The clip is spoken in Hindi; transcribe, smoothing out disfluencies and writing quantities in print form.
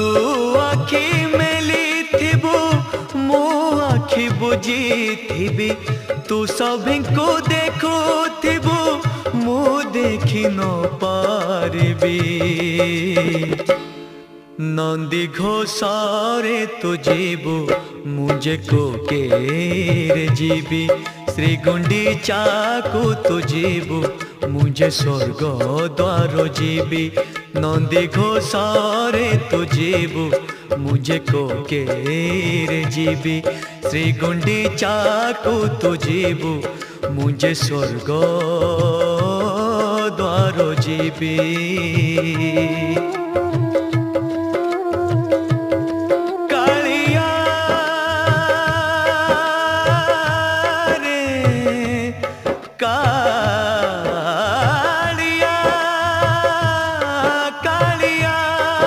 तू आखि मेली थिबु मो आखि बुझी थिबी तू सभी को देखो थिबु मु देखी न पारिबी नंदी घोषारे तू जीवु मुझे को केरे जीवी श्री गुंडीचा को तू जीवु मुझे स्वर्ग द्वार जीवी नंदी घोषारे तू जीवु मुझे को केरे जीवी श्री गुंडीचा को तू जीवु मुझे स्वर्ग द्वार जीवी।